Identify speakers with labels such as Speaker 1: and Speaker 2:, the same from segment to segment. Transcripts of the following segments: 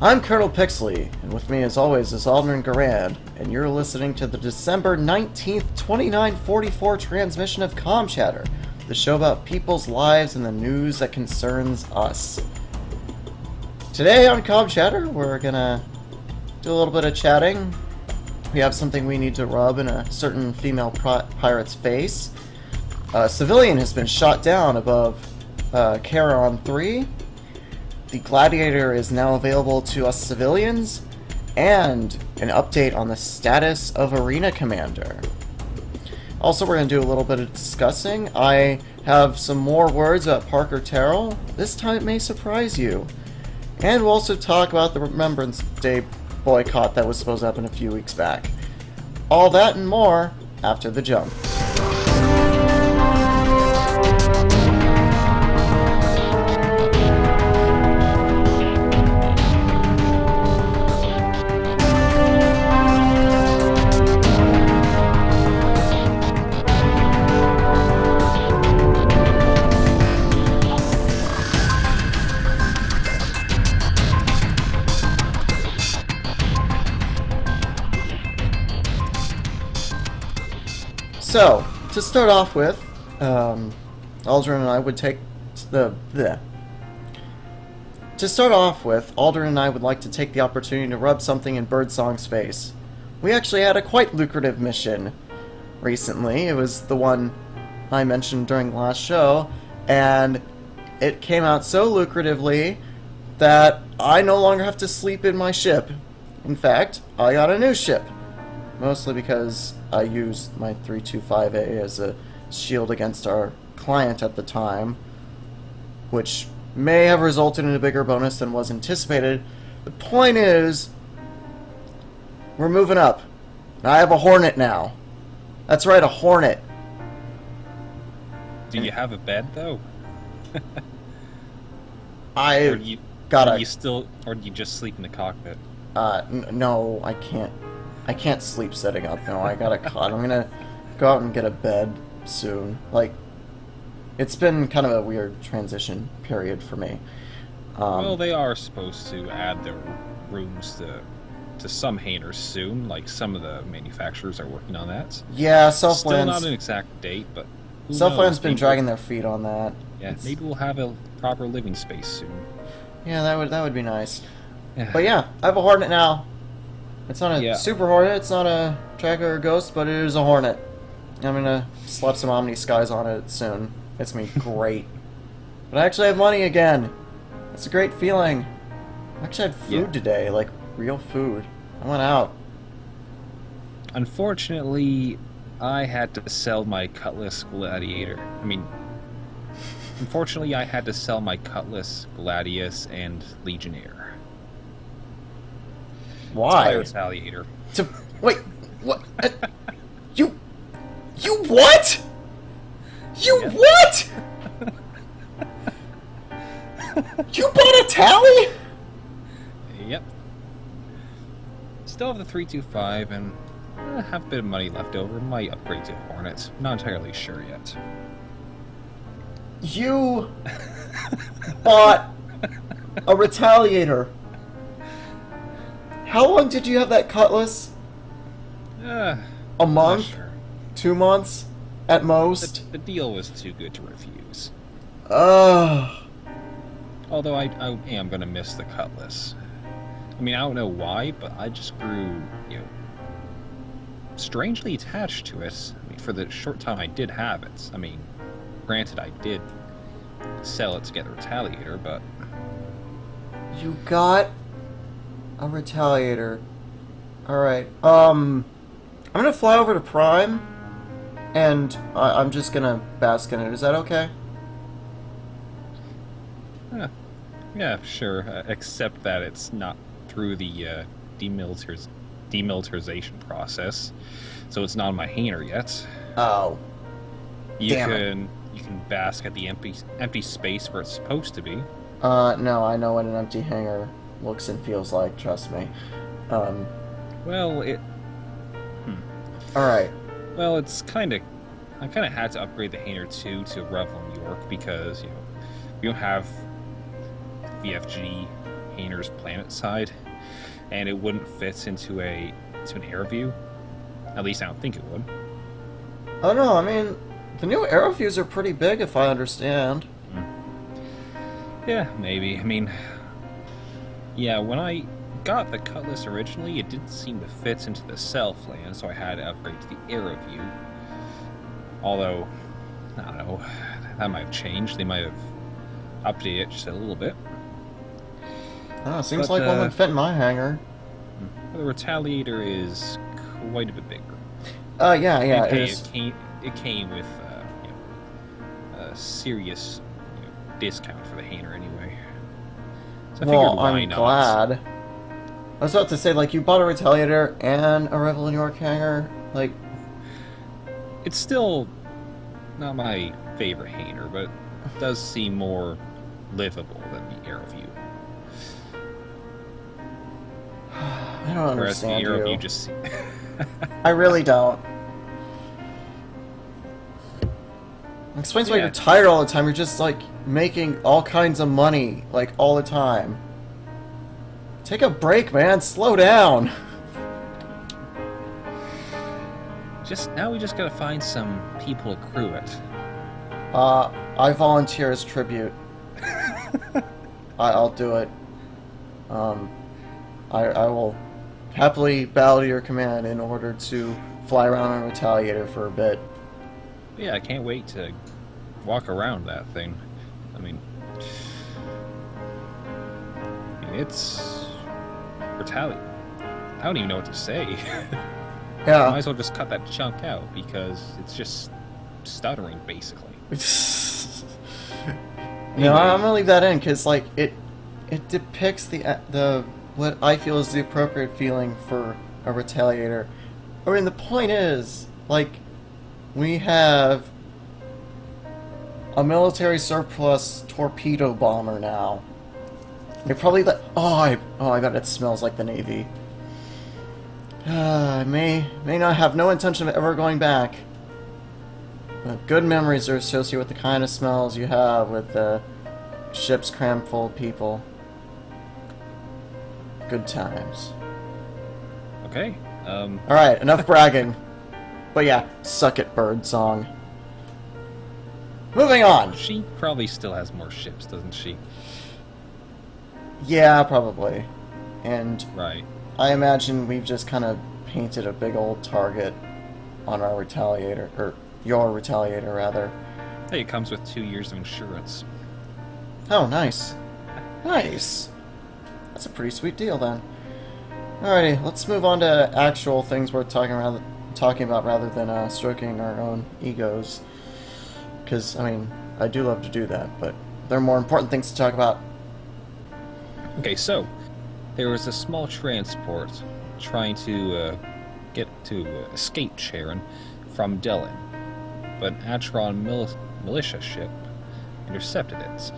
Speaker 1: I'm Colonel Pixley, and with me as always is Alderin Garand, and you're listening to the December 19th, 2944 transmission of Comm Chatter, the show about people's lives and the news that concerns us. Today on Comm Chatter, we're gonna do a little bit of chatting. We have something we need to rub in a certain female pirate's face. A civilian has been shot down above Charon 3. The Gladiator is now available to us civilians, and an update on the status of Arena Commander. Also, we're going to do a little bit of discussing. I have some more words about Parker Terell. This time it may surprise you. And we'll also talk about the Remembrance Day boycott that was supposed to happen a few weeks back. All that and more after the jump. So, to start off with, Alderin and I would take To start off with, Alderin and I would like to take the opportunity to rub something in Birdsong's face. We actually had a quite lucrative mission recently. It was the one I mentioned during the last show, and it came out so lucratively that I no longer have to sleep in my ship. In fact, I got a new ship. Mostly because I used my 325A as a shield against our client at the time, which may have resulted in a bigger bonus than was anticipated. The point is, we're moving up. I have a Hornet now. That's right, a Hornet.
Speaker 2: Do you have a bed, though?
Speaker 1: Or do you just sleep in the cockpit?
Speaker 2: No,
Speaker 1: I can't. I can't sleep setting up. No, I got a cot. I'm gonna go out and get a bed soon. Like, it's been kind of a weird transition period for me.
Speaker 2: Well, they are supposed to add their rooms to some hangars soon. Like, some of the manufacturers are working on that.
Speaker 1: Yeah,
Speaker 2: Still not an exact date, but
Speaker 1: Selfland's been dragging their feet on that.
Speaker 2: Yeah, maybe we'll have a proper living space soon.
Speaker 1: Yeah, that would be nice.
Speaker 2: Yeah.
Speaker 1: But yeah, I have a Hornet now. It's not a Super Hornet, it's not a Tracker or Ghost, but it is a Hornet. I'm gonna slap some Omni Skies on it soon. It's gonna be great. But I actually have money again. It's a great feeling. I actually had food today, like real food. I went out.
Speaker 2: Unfortunately, I had to sell my Cutlass Gladiator. Unfortunately, I had to sell my Cutlass, Gladius, and Legionnaire.
Speaker 1: Why?
Speaker 2: Retaliator.
Speaker 1: Wait, what? You what? What? You bought a tally?
Speaker 2: Yep. Still have the 325 and have a bit of money left over. Might upgrade to Hornets. Not entirely sure yet.
Speaker 1: You bought a Retaliator. How long did you have that Cutlass? A month?
Speaker 2: Sure.
Speaker 1: 2 months? At most?
Speaker 2: The deal was too good to refuse.
Speaker 1: Ugh.
Speaker 2: Although I am going to miss the Cutlass. I don't know why, but I just grew, strangely attached to it. For the short time I did have it. Granted, I did sell it to get the Retaliator, but...
Speaker 1: You got a Retaliator. Alright, I'm gonna fly over to Prime, and I'm just gonna bask in it. Is that okay?
Speaker 2: Yeah, sure. Except that it's not through the demilitarization process, so it's not in my hangar yet.
Speaker 1: Oh.
Speaker 2: You can bask at the empty space where it's supposed to be.
Speaker 1: No, I know what an empty hangar looks and feels like, trust me.
Speaker 2: Well,
Speaker 1: Alright.
Speaker 2: Well, I kind of had to upgrade the hangar 2 to Revel New York because, we don't have VFG Hayner's planet side, and it wouldn't fit into an air view. At least I don't think it would.
Speaker 1: Oh no, I mean, the new arrow views are pretty big, if I understand.
Speaker 2: Yeah, maybe. I mean, yeah, when I got the Cutlass originally, it didn't seem to fit into the Southland, so I had to upgrade to the arrow view. Although, I don't know, that might have changed. They might have updated it just a little bit.
Speaker 1: Oh, seems like one would fit in my hangar.
Speaker 2: The Retaliator is quite a bit bigger.
Speaker 1: Yeah,
Speaker 2: It came with a serious discount for the Hayner anyway. So I figured, why
Speaker 1: I'm
Speaker 2: not?
Speaker 1: glad. I was about to say, like, you bought a Retaliator and a Rebel in York hangar, like...
Speaker 2: It's still not my favorite Hayner, but it does seem more livable than the Arrowview.
Speaker 1: I don't
Speaker 2: Whereas the
Speaker 1: understand
Speaker 2: Arrowview
Speaker 1: you.
Speaker 2: just...
Speaker 1: I really don't. Explains why
Speaker 2: Yeah.
Speaker 1: you're tired all the time. You're just, like, making all kinds of money, like, all the time. Take a break, man. Slow down.
Speaker 2: Now we just gotta find some people to crew it.
Speaker 1: I volunteer as tribute. I'll do it. I will happily bow to your command in order to fly around on a Retaliator for a bit.
Speaker 2: Yeah, I can't wait to walk around that thing. I mean it's Retaliator. I don't even know what to say.
Speaker 1: Yeah.
Speaker 2: Might as well just cut that chunk out because it's just stuttering basically.
Speaker 1: No, I'm gonna leave that in because, like, it depicts the what I feel is the appropriate feeling for a Retaliator. I mean, the point is, like, we have a military surplus torpedo bomber now. It probably I bet it smells like the Navy. I may not have no intention of ever going back. But good memories are associated with the kind of smells you have with the ships crammed full of people. Good times.
Speaker 2: Okay.
Speaker 1: Alright, enough bragging. But yeah, suck it, bird song. Moving on!
Speaker 2: She probably still has more ships, doesn't she?
Speaker 1: Yeah, probably. And
Speaker 2: Right.
Speaker 1: I imagine we've just kind of painted a big old target on our Retaliator, or your Retaliator, rather.
Speaker 2: Hey, it comes with 2 years of insurance.
Speaker 1: Oh, nice. Nice. That's a pretty sweet deal, then. Alrighty, let's move on to actual things we're talking about rather than stroking our own egos. Because, I mean, I do love to do that, but there are more important things to talk about.
Speaker 2: Okay, so there was a small transport trying to get to escape Charon from Delin, but an Atron militia ship intercepted it,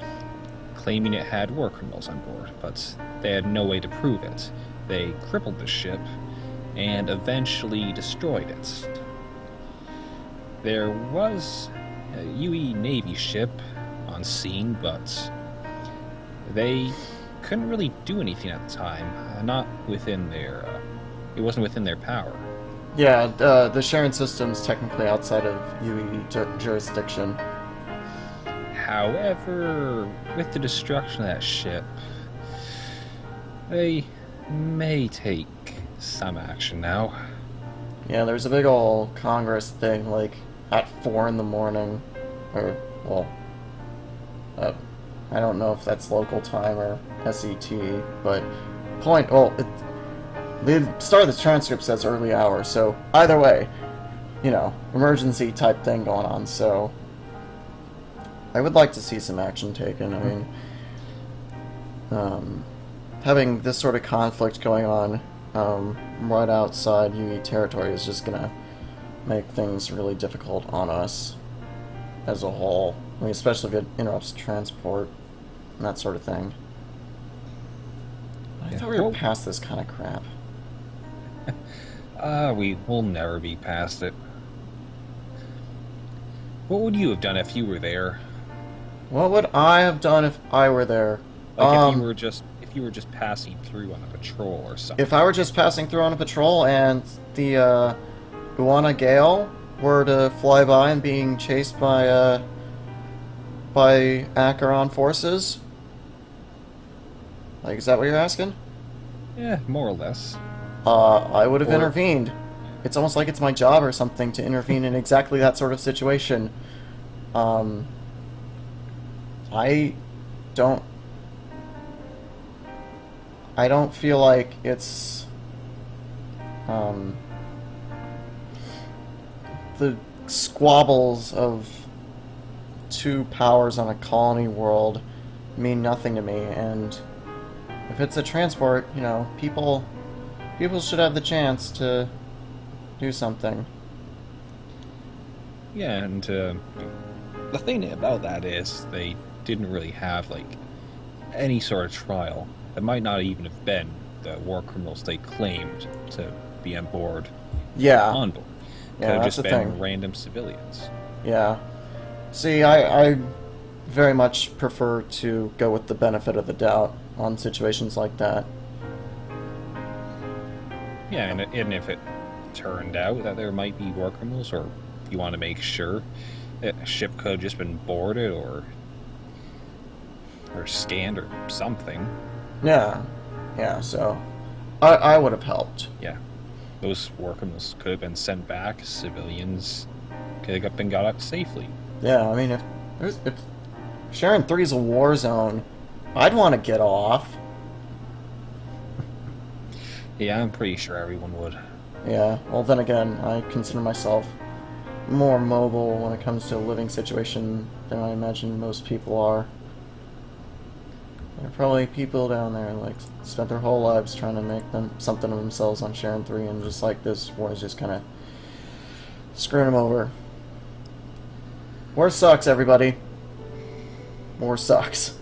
Speaker 2: claiming it had war criminals on board, but they had no way to prove it. They crippled the ship and eventually destroyed it. There was a UE Navy ship on scene, but they couldn't really do anything at the time. Not within their... it wasn't within their power.
Speaker 1: Yeah, the Sharon system's technically outside of UE jurisdiction.
Speaker 2: However, with the destruction of that ship, they may take some action now.
Speaker 1: Yeah, there's a big old Congress thing, like, at 4 in the morning. Or, well, I don't know if that's local time or SET, but the start of the transcript says early hour, so either way, you know, emergency type thing going on, so I would like to see some action taken. I mean, having this sort of conflict going on right outside UE territory is just gonna make things really difficult on us as a whole. I mean, especially if it interrupts transport and that sort of thing. I thought we were past this kind of crap.
Speaker 2: We'll never be past it. What would you have done if you were there?
Speaker 1: What would I have done if I were there?
Speaker 2: Like if you were just passing through on a patrol or something.
Speaker 1: If I were just passing through on a patrol and the Uana Gale were to fly by and being chased by Acheron forces, like, is that what you're asking?
Speaker 2: Yeah, more or less.
Speaker 1: I would have intervened. It's almost like it's my job or something to intervene in exactly that sort of situation. I don't feel like it's the squabbles of two powers on a colony world mean nothing to me, and if it's a transport, you know, people should have the chance to do something.
Speaker 2: Yeah, and the thing about that is they didn't really have, like, any sort of trial. It might not even have been the war criminals they claimed to be on board.
Speaker 1: Yeah.
Speaker 2: On board.
Speaker 1: Yeah,
Speaker 2: Could have
Speaker 1: that's
Speaker 2: just
Speaker 1: the
Speaker 2: been
Speaker 1: thing.
Speaker 2: random civilians.
Speaker 1: Yeah. See, I very much prefer to go with the benefit of the doubt on situations like that.
Speaker 2: Yeah, and if it turned out that there might be war criminals, or you want to make sure that a ship could have just been boarded or scanned or something.
Speaker 1: Yeah. Yeah, so I would have helped.
Speaker 2: Yeah. Those war criminals could have been sent back. Civilians could have been got out safely.
Speaker 1: Yeah, I mean, if Sharon 3 is a war zone, I'd want to get off.
Speaker 2: Yeah, I'm pretty sure everyone would.
Speaker 1: Yeah, well then again, I consider myself more mobile when it comes to a living situation than I imagine most people are. There are probably people down there like spent their whole lives trying to make them something of themselves on Sharon 3, and just like this war is just kind of screwing them over. War sucks, everybody. War sucks.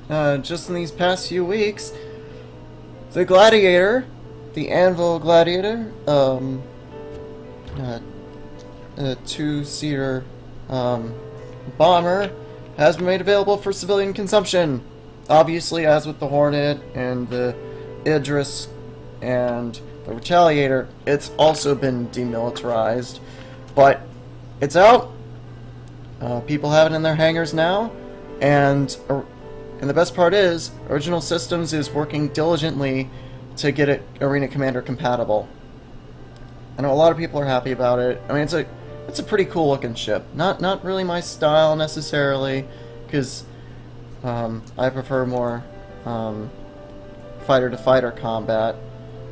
Speaker 1: Just in these past few weeks, the Gladiator, the Anvil Gladiator, a two-seater bomber, has been made available for civilian consumption. Obviously, as with the Hornet and the Idris and the Retaliator, it's also been demilitarized, but it's out. People have it in their hangars now, and the best part is, Original Systems is working diligently to get it Arena Commander compatible. I know a lot of people are happy about it. I mean, it's a pretty cool looking ship. Not really my style necessarily, because I prefer more fighter to fighter combat,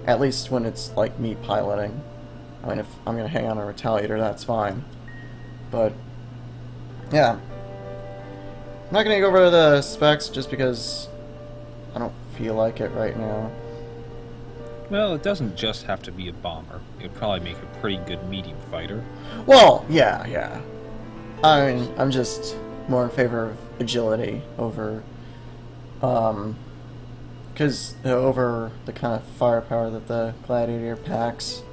Speaker 1: at least when it's like me piloting. I mean, if I'm gonna hang on a Retaliator, that's fine. But yeah, I'm not gonna go over the specs just because I don't feel like it right now.
Speaker 2: Well, it doesn't just have to be a bomber. It would probably make a pretty good medium fighter.
Speaker 1: Well, yeah. I mean, I'm just more in favor of agility over, over the kind of firepower that the Gladiator packs.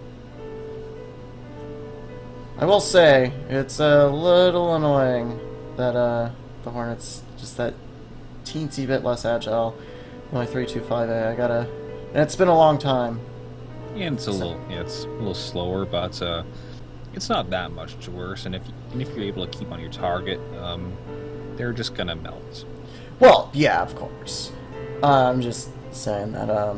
Speaker 1: I will say, it's a little annoying that, the Hornet's just that teensy bit less agile. Only 325A, and it's been a long time.
Speaker 2: Yeah, it's a little slower, but it's not that much worse. And if you're able to keep on your target, they're just gonna melt.
Speaker 1: Well, yeah, of course. I'm just saying that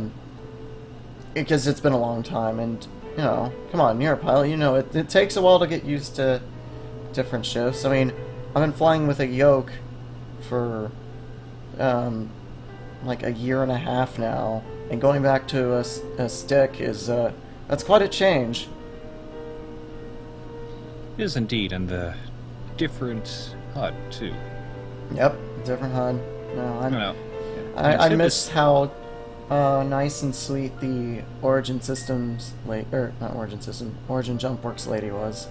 Speaker 1: because it's been a long time, and you know, come on, you're a pilot. You know, it takes a while to get used to different shifts. I mean, I've been flying with a yoke for like a year and a half now. And going back to a stick is, that's quite a change.
Speaker 2: It is indeed, and the different HUD, too.
Speaker 1: Yep, different HUD. No,
Speaker 2: I
Speaker 1: I miss how nice and sweet the Origin Systems, Origin Jumpworks lady was.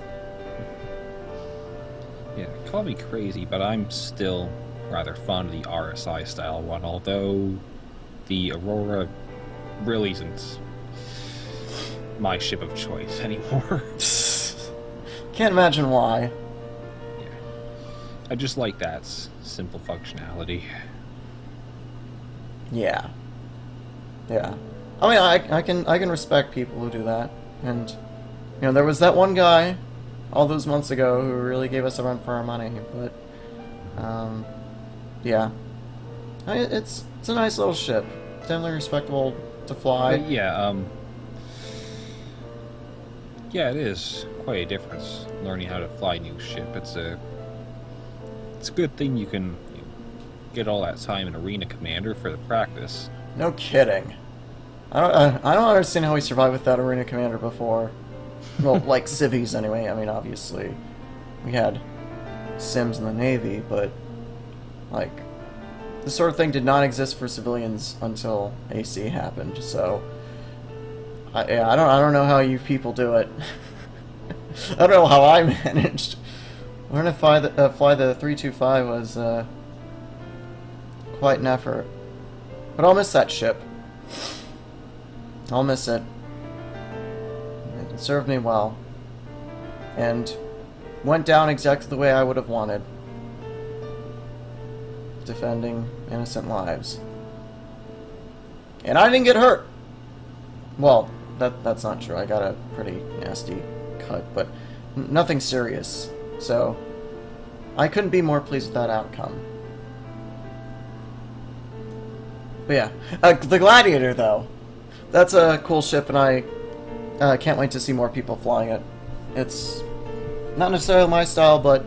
Speaker 2: Yeah, call me crazy, but I'm still rather fond of the RSI style one, although the Aurora really isn't my ship of choice anymore.
Speaker 1: Can't imagine why.
Speaker 2: Yeah. I just like that simple functionality.
Speaker 1: Yeah. Yeah. I mean, I can respect people who do that. And, there was that one guy all those months ago who really gave us a run for our money. But, yeah. It's a nice little ship. Definitely respectable to fly.
Speaker 2: But yeah, yeah, it is quite a difference learning how to fly a new ship. It's a good thing you can get all that time in Arena Commander for the practice.
Speaker 1: No kidding. I don't understand how we survived without Arena Commander before. Well, like civvies anyway. I mean, obviously, we had Sims in the Navy, but like this sort of thing did not exist for civilians until AC happened. So, I don't know how you people do it. I don't know how I managed. Learning to fly the 325 was quite an effort. But I'll miss that ship. I'll miss it. It served me well. And went down exactly the way I would have wanted. Defending innocent lives. And I didn't get hurt! Well, that's not true. I got a pretty nasty cut, but nothing serious. So, I couldn't be more pleased with that outcome. But yeah, the Gladiator, though. That's a cool ship, and I can't wait to see more people flying it. It's not necessarily my style, but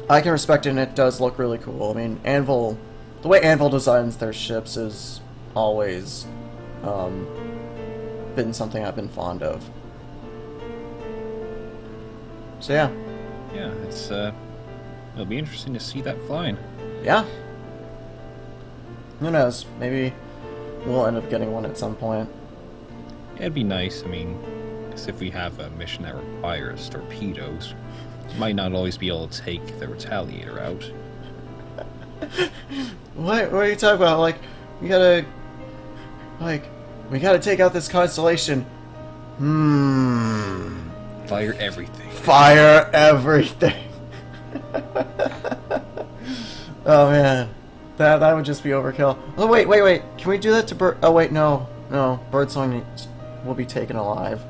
Speaker 1: I can respect it, and it does look really cool. I mean, Anvil, the way Anvil designs their ships is always been something I've been fond of. So yeah.
Speaker 2: Yeah, it'll be interesting to see that flying.
Speaker 1: Yeah. Who knows? Maybe we'll end up getting one at some point.
Speaker 2: Yeah, it'd be nice. I mean, 'cause if we have a mission that requires torpedoes, we might not always be able to take the Retaliator out.
Speaker 1: What are you talking about? Like, we gotta take out this constellation.
Speaker 2: Fire everything.
Speaker 1: Fire everything. Oh man, that would just be overkill. Oh wait. Can we do that to Bird? Oh wait, no. Birdsong will be taken alive.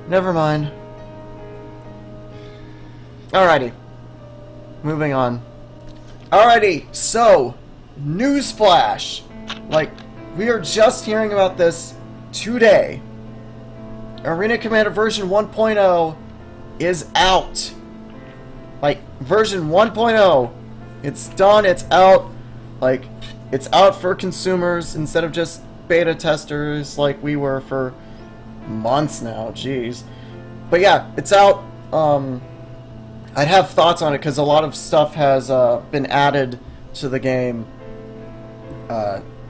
Speaker 1: Never mind. Alrighty. Moving on. Alrighty, so newsflash. Like, we are just hearing about this today. Arena Commander version 1.0 is out. Like, version 1.0. It's done, it's out. Like, it's out for consumers instead of just beta testers like we were for months now. Jeez. But yeah, it's out. I'd have thoughts on it because a lot of stuff has been added to the game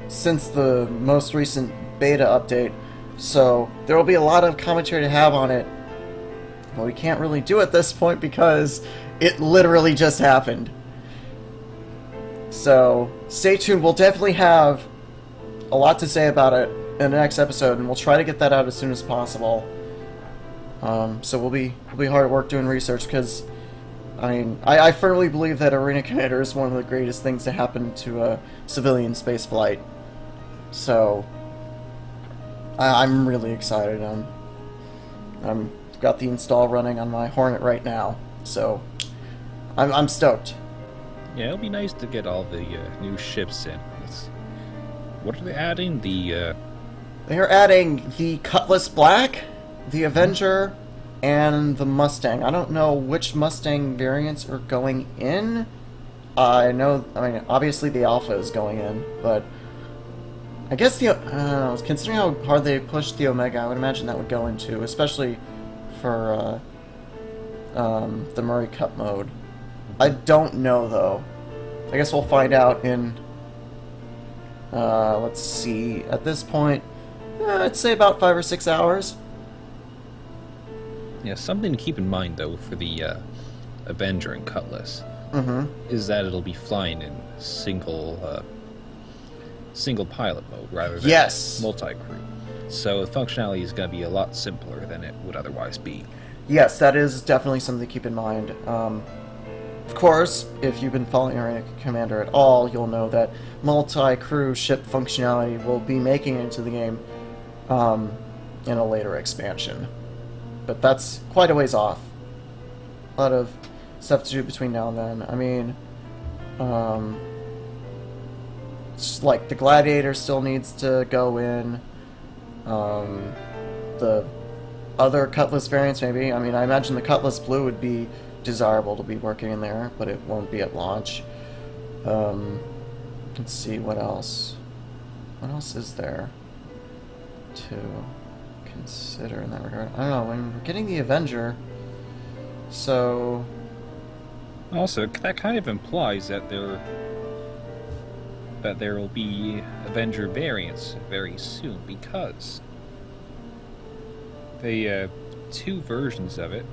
Speaker 1: since the most recent beta update. So there will be a lot of commentary to have on it. But we can't really do it at this point because it literally just happened. So stay tuned. We'll definitely have a lot to say about it in the next episode, and we'll try to get that out as soon as possible. So we'll be hard at work doing research because, I mean, I firmly believe that Arena Commander is one of the greatest things to happen to civilian space flight. So I'm really excited. I'm got the install running on my Hornet right now, so I'm stoked.
Speaker 2: Yeah, it'll be nice to get all the new ships in. What are they adding?
Speaker 1: They're adding the Cutlass Black, the Avenger, and the Mustang. I don't know which Mustang variants are going in. I mean, obviously the Alpha is going in, but I guess considering how hard they pushed the Omega, I would imagine that would go into, especially for the Murray Cup mode. I don't know, though. I guess we'll find out in, let's see, at this point, I'd say about 5 or 6 hours.
Speaker 2: Yeah, something to keep in mind, though, for the Avenger and Cutlass, is that it'll be flying in single pilot mode rather than multi-crew. So the functionality is going to be a lot simpler than it would otherwise be.
Speaker 1: Yes, that is definitely something to keep in mind. Of course, if you've been following Arena Commander at all, you'll know that multi-crew ship functionality will be making it into the game in a later expansion. But that's quite a ways off. A lot of stuff to do between now and then. I mean, like the Gladiator still needs to go in. The other Cutlass variants, maybe. I mean, I imagine the Cutlass Blue would be desirable to be working in there, but it won't be at launch. Let's see, what else? What else is there to consider in that regard? I don't know, when we're getting the Avenger, so...
Speaker 2: Also, that kind of implies that there will be Avenger variants very soon, because the two versions of it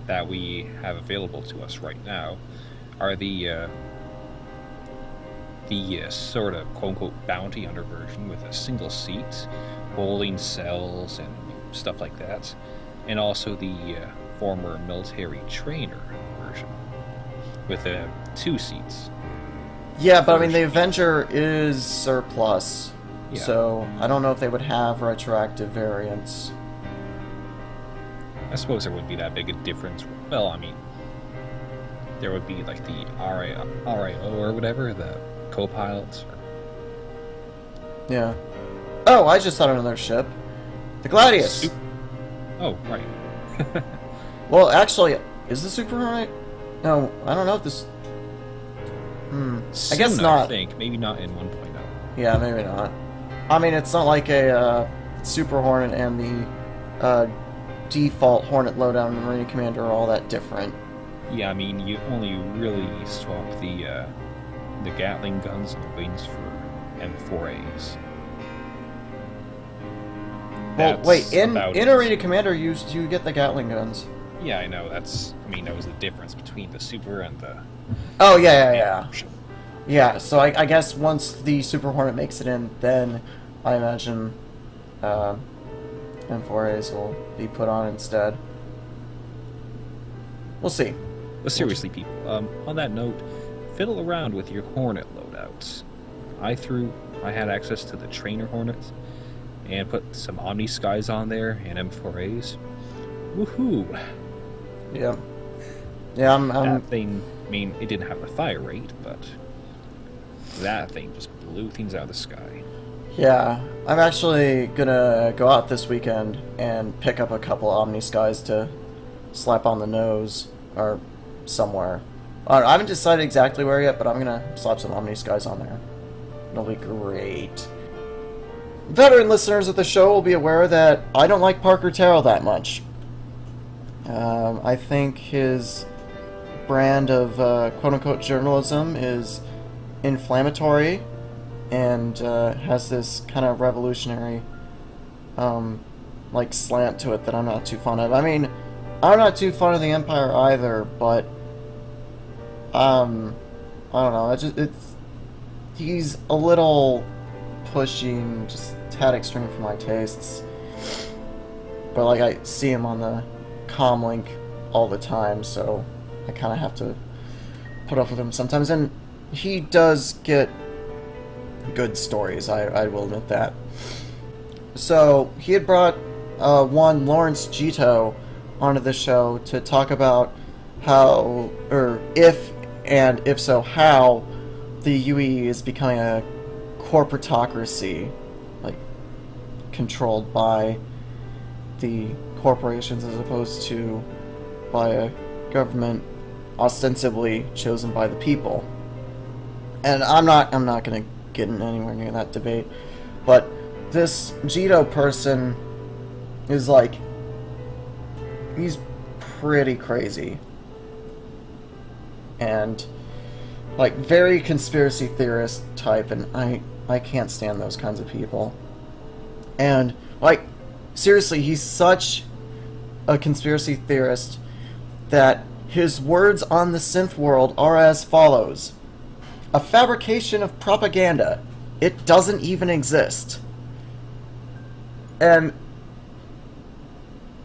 Speaker 2: that we have available to us right now are the sort of quote-unquote bounty hunter version with a single seat, holding cells and stuff like that, and also the former military trainer version with two seats.
Speaker 1: Yeah, but I mean, the Avenger is surplus,
Speaker 2: Yeah.
Speaker 1: so I don't know if they would have retroactive variants.
Speaker 2: I suppose there wouldn't be that big a difference. Well, I mean, there would be like the RIO or whatever, the co-pilots.
Speaker 1: Yeah. Oh, I just thought of another ship. The Gladius.
Speaker 2: Oh, right.
Speaker 1: Well, actually, is the Super Hornet? No, I don't know if this... I guess
Speaker 2: Soon,
Speaker 1: not.
Speaker 2: I think. Maybe not in 1.0.
Speaker 1: Yeah, maybe not. I mean, it's not like a Super Hornet and the default Hornet loadout in Marine Commander are all that different.
Speaker 2: Yeah, I mean, you only really swap the Gatling guns and the wings for M4As.
Speaker 1: Well, wait, in
Speaker 2: about
Speaker 1: Arena Commander, you get the Gatling guns.
Speaker 2: Yeah, I know. I mean, that was the difference between the Super and the...
Speaker 1: Oh, yeah. Yeah, so I guess once the Super Hornet makes it in, then I imagine M4As will be put on instead. We'll see.
Speaker 2: But seriously, people, on that note, fiddle around with your Hornet loadouts. I had access to the Trainer Hornets, and put some Omni Skies on there, and M4As. Woohoo!
Speaker 1: Yeah. Yeah, I'm
Speaker 2: That thing, I mean, it didn't have the fire rate, but that thing just blew things out of the sky.
Speaker 1: Yeah, I'm actually gonna go out this weekend and pick up a couple Omni Skies to slap on the nose, or somewhere. I haven't decided exactly where yet, but I'm gonna slap some Omni Skies on there. It'll be great. Veteran listeners of the show will be aware that I don't like Parker Terrell that much. I think his brand of quote-unquote journalism is inflammatory and has this kind of revolutionary like slant to it that I'm not too fond of. I mean, I'm not too fond of the Empire either, but I don't know. He's a little pushing, just a tad extreme for my tastes. But like, I see him on the Comm link all the time, so I kind of have to put up with him sometimes. And he does get good stories, I will admit that. So he had brought one Lawrence Gito onto the show to talk about how, or if so, how the UE is becoming a corporatocracy, like controlled by the corporations as opposed to by a government ostensibly chosen by the people. And I'm not going to get in anywhere near that debate, but this Gito person is like, he's pretty crazy and like very conspiracy theorist type, and I can't stand those kinds of people. And like, seriously, he's such a conspiracy theorist that his words on the synth world are as follows: a fabrication of propaganda. It doesn't even exist. And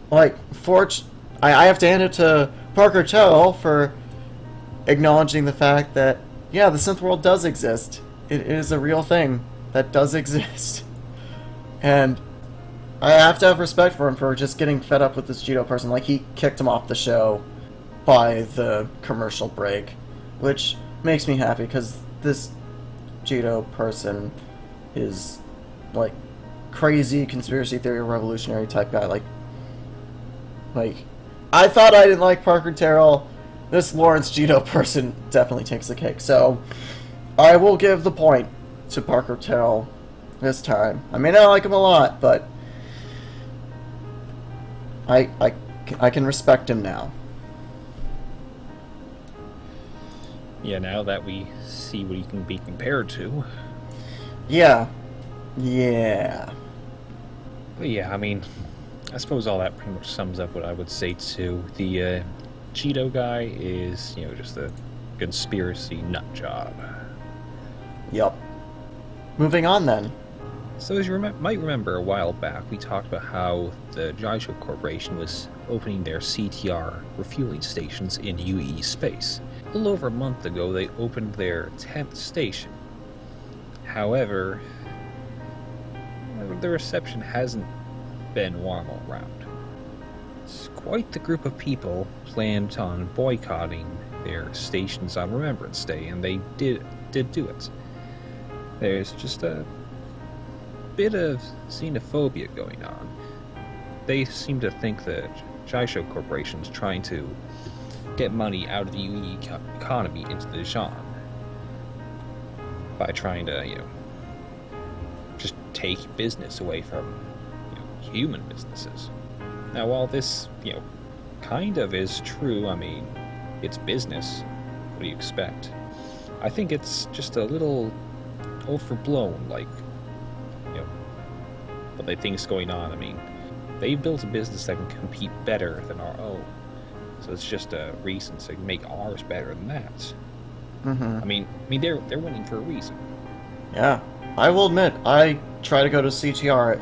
Speaker 1: like, I have to hand it to Parker Terrell for acknowledging the fact that, yeah, the synth world does exist. It is a real thing that does exist. And I have to have respect for him for just getting fed up with this Judo person. Like, he kicked him off the show by the commercial break, which makes me happy, because this Judo person is, like, crazy conspiracy theory revolutionary type guy. Like, I thought I didn't like Parker Terrell. This Lawrence Judo person definitely takes the cake. So, I will give the point to Parker Terrell this time. I may not like him a lot, but I can respect him now.
Speaker 2: Yeah, now that we see what he can be compared to.
Speaker 1: Yeah.
Speaker 2: But yeah, I mean, I suppose all that pretty much sums up what I would say too. The Cheeto guy is, just a conspiracy nut job.
Speaker 1: Yup. Moving on then.
Speaker 2: So as you might remember, a while back, we talked about how the Jaisho Corporation was opening their CTR refueling stations in UE space. A little over a month ago, they opened their 10th station. However, the reception hasn't been warm all around. It's quite the group of people planned on boycotting their stations on Remembrance Day, and they did do it. There's just a bit of xenophobia going on. They seem to think that Jaisho Corporation is trying to get money out of the UE economy into the Zhan by trying to, just take business away from, human businesses. Now, while this, kind of is true, I mean, it's business. What do you expect? I think it's just a little overblown, like, what they think's going on. I mean, they've built a business that can compete better than our own. So it's just a reason to make ours better than that.
Speaker 1: Mm-hmm.
Speaker 2: I mean, they're winning for a reason.
Speaker 1: Yeah, I will admit, I try to go to CTR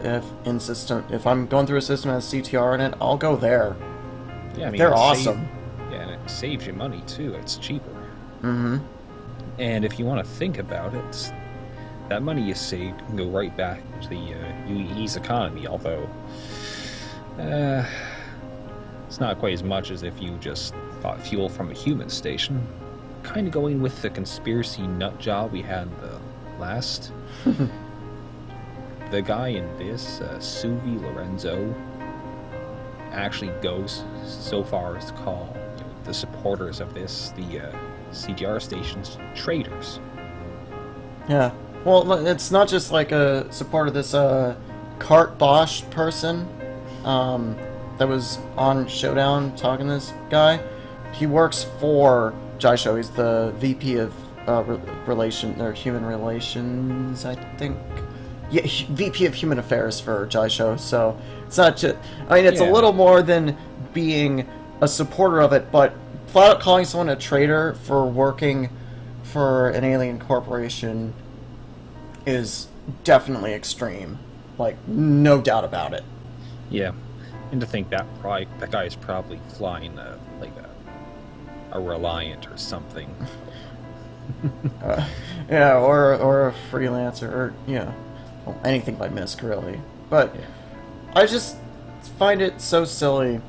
Speaker 1: if I'm going through a system that has CTR in it. I'll go there.
Speaker 2: Yeah, I mean,
Speaker 1: they're awesome.
Speaker 2: And it saves you money too. It's cheaper.
Speaker 1: Mm-hmm.
Speaker 2: And if you want to think about it, that money you save can go right back to the UEE's economy. Although, it's not quite as much as if you just bought fuel from a human station. Kind of going with the conspiracy nut job we had the last. The guy in this, Suvi Lorenzo, actually goes so far as to call the supporters of this, the CTR stations, traitors.
Speaker 1: Yeah. Well, it's not just like a support of this Cart Bosch person that was on Showdown talking to this guy. He works for Jaisho. He's the VP of Human Relations, I think. Yeah, VP of Human Affairs for Jaisho. So it's not just. I mean, it's a little more than being a supporter of it, but flat out calling someone a traitor for working for an alien corporation is definitely extreme. Like, no doubt about it.
Speaker 2: Yeah, and to think that guy is probably flying like a Reliant or something.
Speaker 1: Yeah, or a freelancer, or well, anything by Misk, really. But I just find it so silly.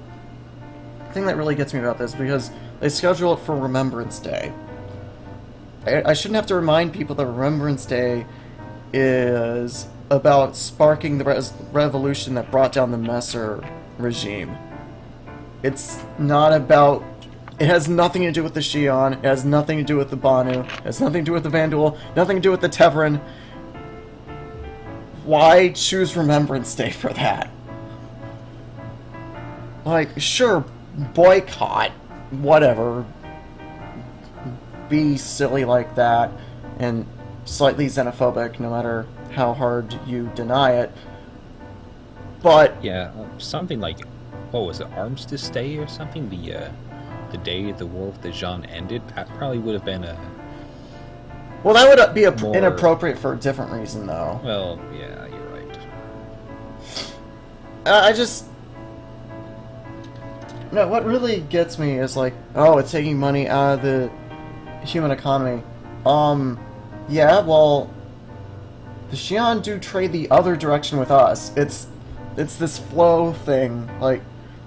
Speaker 1: The thing that really gets me about this, because they schedule it for Remembrance Day. I shouldn't have to remind people that Remembrance Day is about sparking the revolution that brought down the Messer regime. It's not about... It has nothing to do with the Shion, it has nothing to do with the Banu, it has nothing to do with the Vanduul, nothing to do with the Tevrin. Why choose Remembrance Day for that? Like, sure, boycott, whatever. Be silly like that, and slightly xenophobic, no matter how hard you deny it. But...
Speaker 2: Yeah, something like, what was it, Armistice Day or something? The day the war with the Zhan ended, that probably would have been a...
Speaker 1: Well, that would be inappropriate for a different reason, though.
Speaker 2: Well, yeah, you're right.
Speaker 1: I just... No, what really gets me is like, oh, it's taking money out of the human economy. Yeah, well, the Xi'an do trade the other direction with us. It's this flow thing, like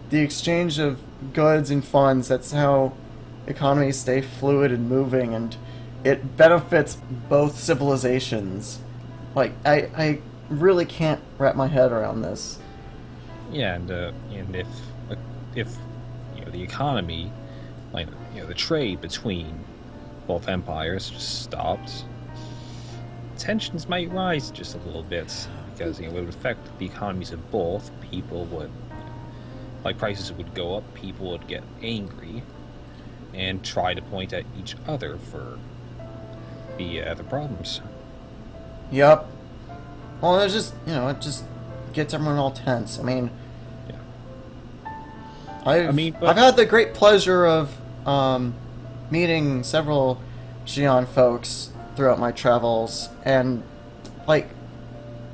Speaker 1: the exchange of goods and funds. That's how economies stay fluid and moving, and it benefits both civilizations. Like, I really can't wrap my head around this.
Speaker 2: Yeah, and if the economy, like the trade between both empires just stopped, tensions might rise just a little bit because it would affect the economies of both. People would, like, prices would go up. People would get angry and try to point at each other for the problems.
Speaker 1: Yep. Well, it's just, it just gets everyone all tense. I mean, I've had the great pleasure of meeting several Xi'an folks throughout my travels, and, like,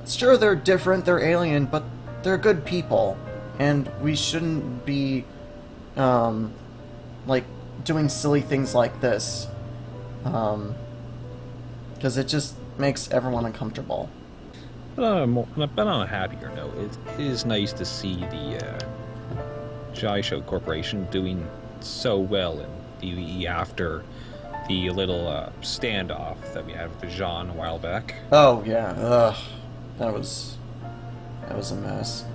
Speaker 1: sure, they're different, they're alien, but they're good people, and we shouldn't be, like, doing silly things like this, because it just makes everyone uncomfortable.
Speaker 2: But on a happier note, it is nice to see the Jaisho Corporation doing so well in DVE after the little standoff that we had with the Jean a while back.
Speaker 1: Oh, yeah. Ugh. That was a mess.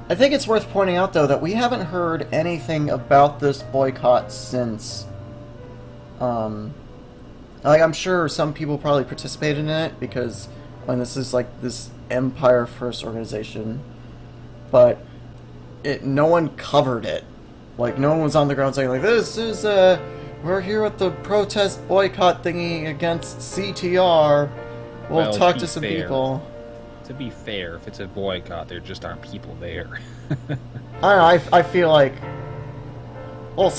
Speaker 1: I think it's worth pointing out, though, that we haven't heard anything about this boycott since. Like, I'm sure some people probably participated in it because, when this is like this Empire First organization, but no one covered it. Like, no one was on the ground saying, like, this is we're here at the protest boycott thingy against CTR. We'll talk to some people.
Speaker 2: To be fair, if it's a boycott, there just aren't people there.
Speaker 1: I don't know, I feel like, well,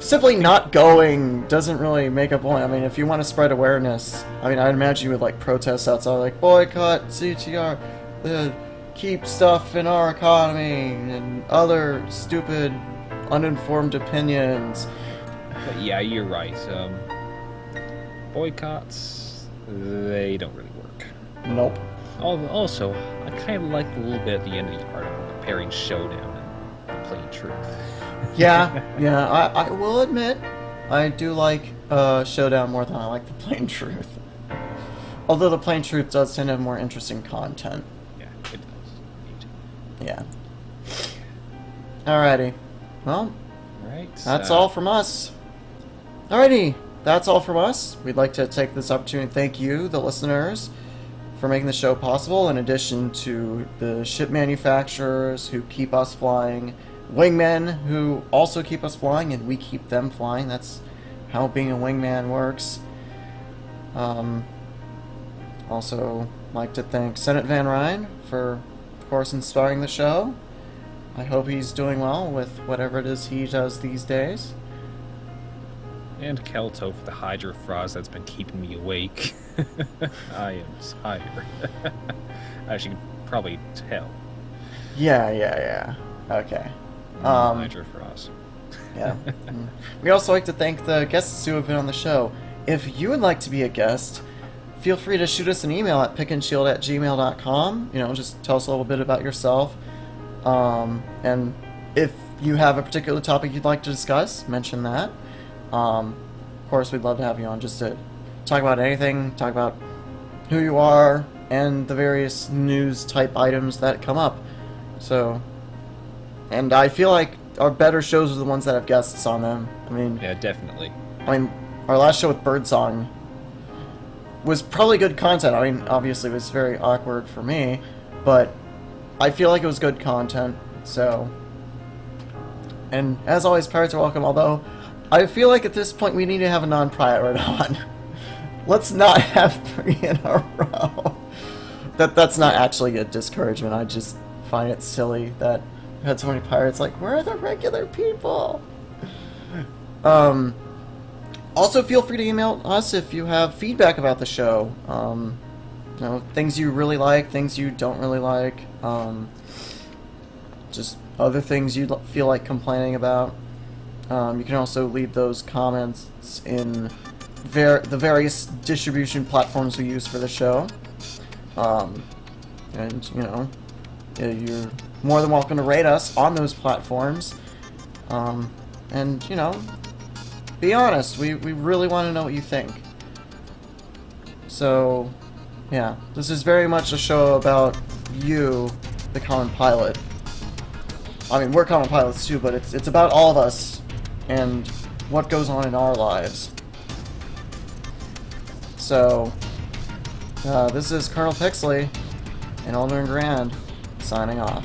Speaker 1: simply not going doesn't really make a point. I mean, if you want to spread awareness, I mean, I'd imagine you would, like, protest outside, like, boycott CTR, keep stuff in our economy, and other stupid, uninformed opinions.
Speaker 2: But yeah, you're right. Boycotts, they don't really work.
Speaker 1: Nope.
Speaker 2: Also, I kind of liked a little bit at the end of the article comparing Showdown and the Plain Truth.
Speaker 1: Yeah, I will admit, I do like Showdown more than I like the Plain Truth. Although the Plain Truth does tend to have more interesting content.
Speaker 2: Yeah, it does.
Speaker 1: Yeah. Alrighty. Well,
Speaker 2: right,
Speaker 1: that's all from us. Alrighty, that's all from us. We'd like to take this opportunity to thank you, the listeners, for making the show possible, in addition to the ship manufacturers who keep us flying, wingmen who also keep us flying, and we keep them flying. That's how being a wingman works. Also like to thank Senate Van Ryn for, of course, inspiring the show. I hope he's doing well with whatever it is he does these days.
Speaker 2: And Kelto for the hydrofrost that's been keeping me awake. I am tired. As you can probably tell.
Speaker 1: Yeah. Okay.
Speaker 2: Hydrofrost.
Speaker 1: Yeah. We also like to thank the guests who have been on the show. If you would like to be a guest, feel free to shoot us an email at pickandshield@gmail.com. Just tell us a little bit about yourself. And if you have a particular topic you'd like to discuss, mention that. Of course, we'd love to have you on just to talk about anything, talk about who you are, and the various news type items that come up. So, and I feel like our better shows are the ones that have guests on them.
Speaker 2: Yeah, definitely.
Speaker 1: Our last show with Birdsong was probably good content. Obviously it was very awkward for me, but I feel like it was good content, so. And as always, pirates are welcome, although I feel like at this point we need to have a non-pirate on. Let's not have 3 in a row. That's not actually a discouragement, I just find it silly that we had so many pirates. Like, where are the regular people? Also, feel free to email us if you have feedback about the show. Things you really like, things you don't really like. Just other things you feel like complaining about. You can also leave those comments in the various distribution platforms we use for the show. And, you know, you're more than welcome to rate us on those platforms. And, you know, be honest. We really want to know what you think. So, yeah, this is very much a show about you, the common pilot. I mean, we're common pilots too, but it's about all of us and what goes on in our lives. So, this is Colonel Pixley and Alderin Grand signing off.